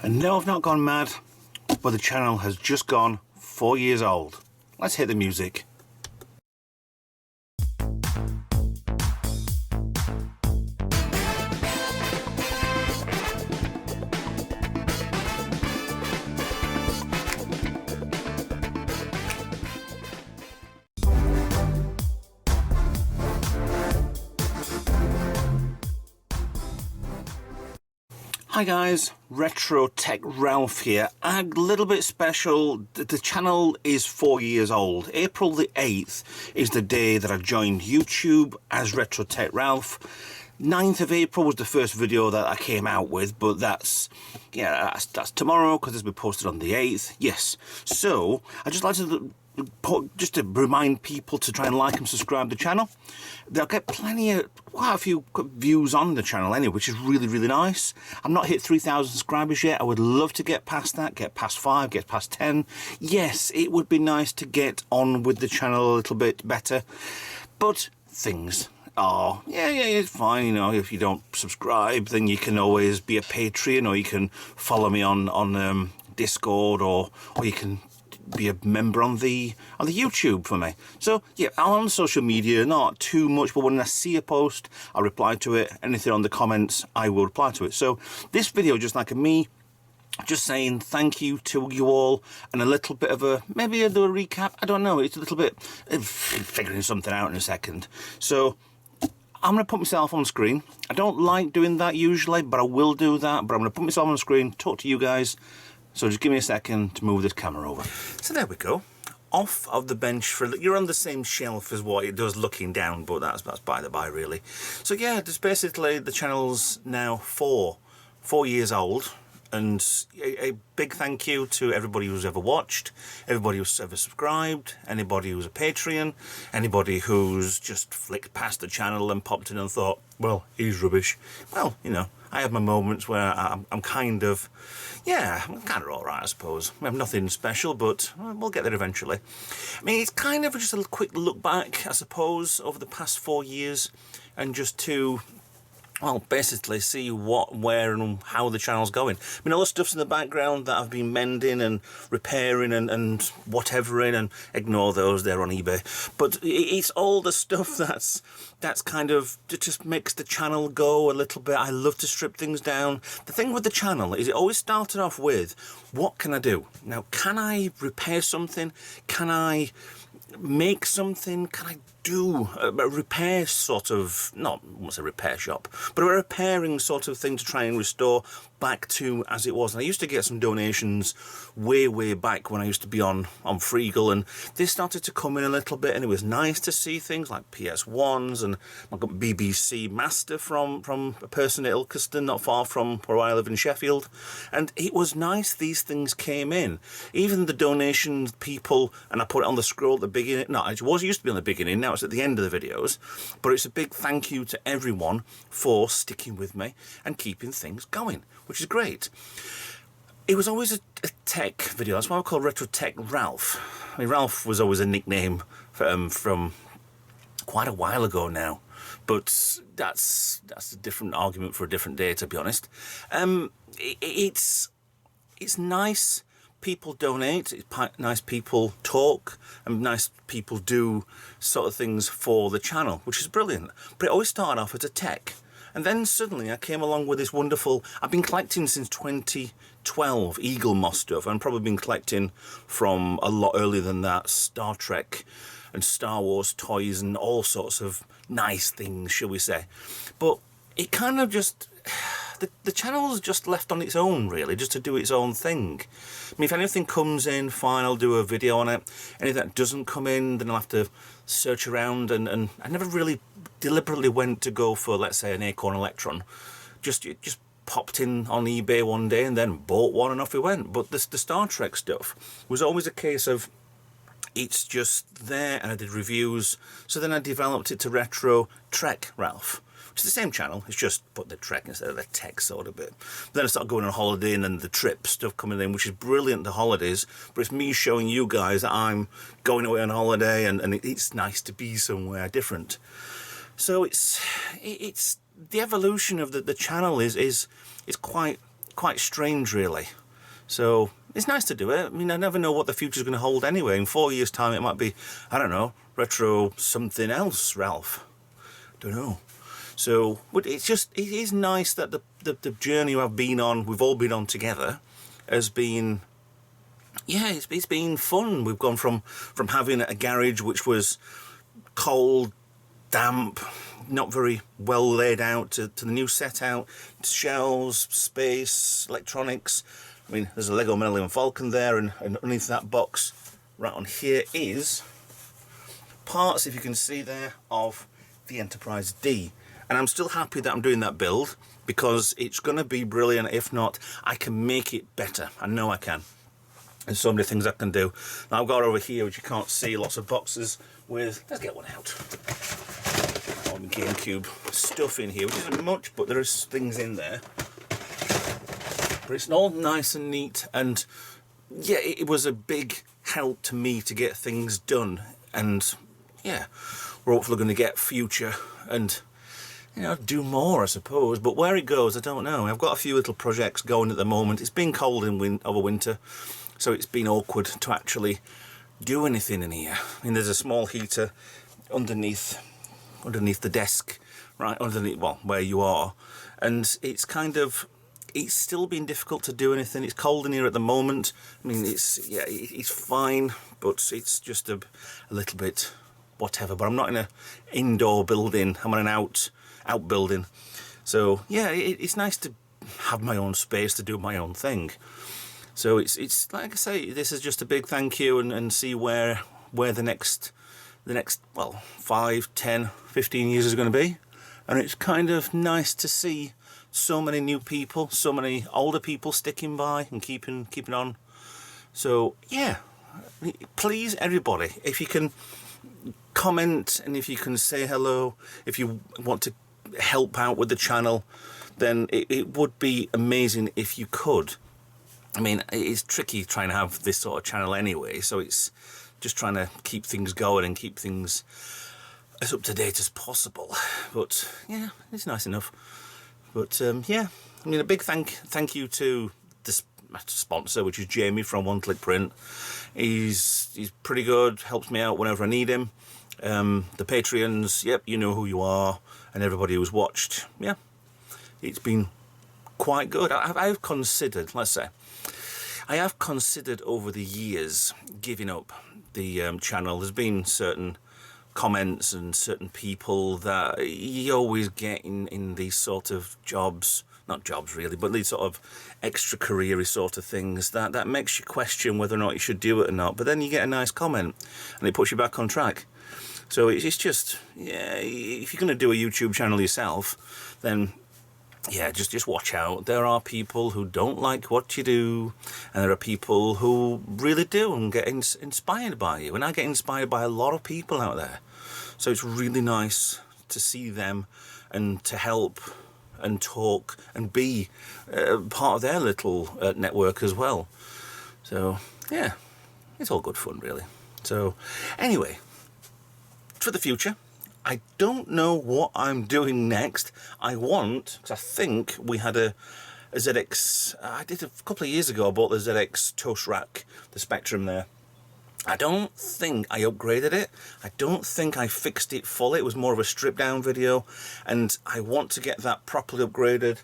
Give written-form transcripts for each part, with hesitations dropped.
And no, I've not gone mad, but the channel has just gone 4 years old. Let's hit the music. Hi guys, Retro Tech Ralph here. A little bit special, the channel is 4 years old. April the 8th is the day that I joined YouTube as Retro Tech Ralph. 9th of April was the first video that I came out with, but that's tomorrow because it's been posted on the 8th. Yes, so I just like to remind people to try and like and subscribe to the channel. They'll get quite a few views on the channel anyway, which is really nice. I'm not hit 3,000 subscribers yet. I would love to get past that, get past 5, get past 10. Yes, it would be nice to get on with the channel a little bit better, but things are, it's fine, you know. If you don't subscribe, then you can always be a Patreon, or you can follow me on Discord, or you can be a member on the YouTube for me. So yeah, I'm on social media, not too much, but when I see a post, I reply to it. Anything on the comments, I will reply to it. So this video, just like me, just saying thank you to you all, and a little bit of maybe a recap. I don't know, it's a little bit figuring something out in a second. So I'm going to put myself on screen. I don't like doing that usually, but I will do that. But I'm going to put myself on screen, talk to you guys. So just give me a second to move this camera over. So there we go. Off of the bench you're on the same shelf as what it does looking down, but that's by the by really. So yeah, just basically the channel's now 4 years old. And a big thank you to everybody who's ever watched, everybody who's ever subscribed, anybody who's a Patreon, anybody who's just flicked past the channel and popped in and thought, well, he's rubbish. Well, you know, I have my moments where I'm kind of alright, I suppose. I have nothing special, but we'll get there eventually. I mean, it's kind of just a quick look back, I suppose, over the past 4 years, and just to, well, basically see what, where and how the channel's going. I mean, all the stuff's in the background that I've been mending and repairing and whatever in, and ignore those, they're on eBay. But it's all the stuff that's kind of, it just makes the channel go a little bit. I love to strip things down. The thing with the channel is it always started off with, what can I do? Now, can I repair something? Can I make something? Can I do a repair sort of, not what's a repair shop, but a repairing sort of thing to try and restore back to as it was. And I used to get some donations way back when I used to be on Freegal, and they started to come in a little bit, and it was nice to see things like PS1s, and I got BBC Master from a person at Ilkeston, not far from where I live in Sheffield, and it was nice these things came in. Even the donations people, and I put it on the scroll at the beginning, no, it used to be on the beginning, now it's at the end of the videos, but it's a big thank you to everyone for sticking with me and keeping things going, which is great. It was always a tech video. That's why I call Retro Tech Ralph. I mean, Ralph was always a nickname from quite a while ago now, but that's a different argument for a different day, to be honest. It's nice people donate, it's nice people talk, and nice people do sort of things for the channel, which is brilliant. But it always started off as a tech. And then suddenly I came along with this wonderful, I've been collecting since 2012 Eagle Moss stuff. I've probably been collecting from a lot earlier than that, Star Trek and Star Wars toys and all sorts of nice things, shall we say. But it kind of just, the channel's just left on its own, really, just to do its own thing. I mean, if anything comes in, fine, I'll do a video on it. Anything that doesn't come in, then I'll have to search around, and I never really deliberately went to go for, let's say, an Acorn Electron. Just popped in on eBay one day and then bought one, and off we went. But the Star Trek stuff was always a case of, it's just there, and I did reviews. So then I developed it to Retro Trek Ralph, which is the same channel, it's just put the Trek instead of the tech sort of bit. Then I started going on holiday, and then the trip stuff coming in, which is brilliant, the holidays, but it's me showing you guys that I'm going away on holiday, and it's nice to be somewhere different. So it's the evolution of the channel is quite quite strange really. So it's nice to do it. I mean, I never know what the future's going to hold anyway. In 4 years' time, it might be, I don't know, retro something else, Ralph. Don't know. So, but it is nice that the journey I've been on, we've all been on together, has been, yeah, it's been fun. We've gone from having a garage which was cold, damp, not very well laid out, to the new set out, to shelves, space, electronics. I mean, there's a Lego Millennium Falcon there, and underneath that box, right on here, is parts, if you can see there, of the Enterprise D. And I'm still happy that I'm doing that build, because it's going to be brilliant. If not, I can make it better. I know I can. There's so many things I can do. Now I've got over here, which you can't see, lots of boxes with, let's get one out, all the GameCube stuff in here, which isn't much, but there is things in there. But it's all nice and neat, and yeah, it was a big help to me to get things done. And yeah, we're hopefully going to get future and, you know, do more, I suppose. But where it goes, I don't know. I've got a few little projects going at the moment. It's been cold over winter, so it's been awkward to actually do anything in here. I mean, there's a small heater underneath the desk, right underneath, well, where you are, and it's kind of, it's still been difficult to do anything. It's cold in here at the moment. I mean, it's fine, but it's just a little bit whatever. But I'm not in an indoor building. I'm in an out building. So yeah, it's nice to have my own space to do my own thing. So it's like I say, this is just a big thank you, and see where the next well, 5, 10, 15 years is going to be. And it's kind of nice to see so many new people, so many older people sticking by and keeping on. So yeah, please everybody, if you can comment and if you can say hello, if you want to help out with the channel, then it would be amazing if you could. I mean, it's tricky trying to have this sort of channel anyway, so it's just trying to keep things going and keep things as up to date as possible. But yeah, it's nice enough. But yeah, I mean, a big thank you to the sponsor, which is Jamie from One Click Print. He's pretty good, helps me out whenever I need him. The Patreons, yep, you know who you are, and everybody who's watched, yeah, it's been quite good. I've considered, let's say, I have considered over the years giving up the channel. There's been certain comments and certain people that you always get in these sort of jobs, not jobs really, but these sort of extra career-y sort of things that makes you question whether or not you should do it or not. But then you get a nice comment and it puts you back on track. So it's just, yeah, if you're going to do a YouTube channel yourself, then yeah, just watch out. There are people who don't like what you do, and there are people who really do and get inspired by you. And I get inspired by a lot of people out there. So it's really nice to see them and to help and talk and be part of their little network as well. So yeah, it's all good fun really. So anyway, for the future, I don't know what I'm doing next. Because I think we had a ZX, I did a couple of years ago, I bought the ZX Toast Rack, the Spectrum there. I don't think I upgraded it. I don't think I fixed it fully. It was more of a stripped down video, and I want to get that properly upgraded.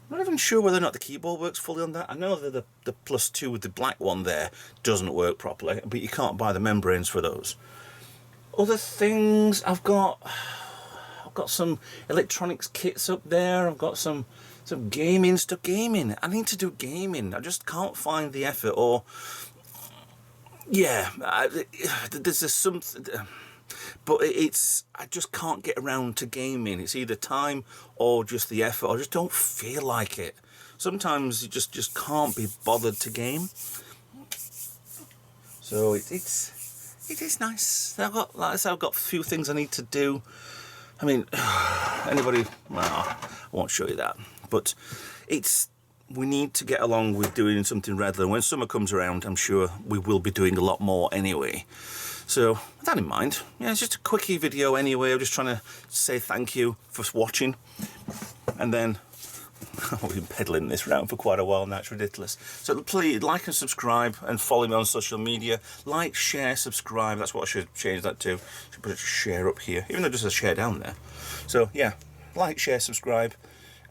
I'm not even sure whether or not the keyboard works fully on that. I know that the +2 with the black one there doesn't work properly, but you can't buy the membranes for those. Other things, I've got some electronics kits up there. I've got some gaming stuff. I need to do gaming. I just can't find the effort, or yeah, there's something, but I just can't get around to gaming. It's either time or just the effort. I just don't feel like it. Sometimes you just can't be bothered to game. So it is nice. Like I said, I've got a few things I need to do. I mean, anybody, well, I won't show you that. But we need to get along with doing something regular. When summer comes around, I'm sure we will be doing a lot more anyway. So, with that in mind, yeah, it's just a quickie video anyway. I'm just trying to say thank you for watching. And then, We've been peddling this round for quite a while now, it's ridiculous. So please like and subscribe and follow me on social media. Like, share, subscribe, that's what I should change that to. I should put a share up here, even though it just says share down there. So yeah, like, share, subscribe,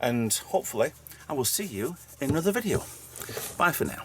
and hopefully I will see you in another video. Bye for now.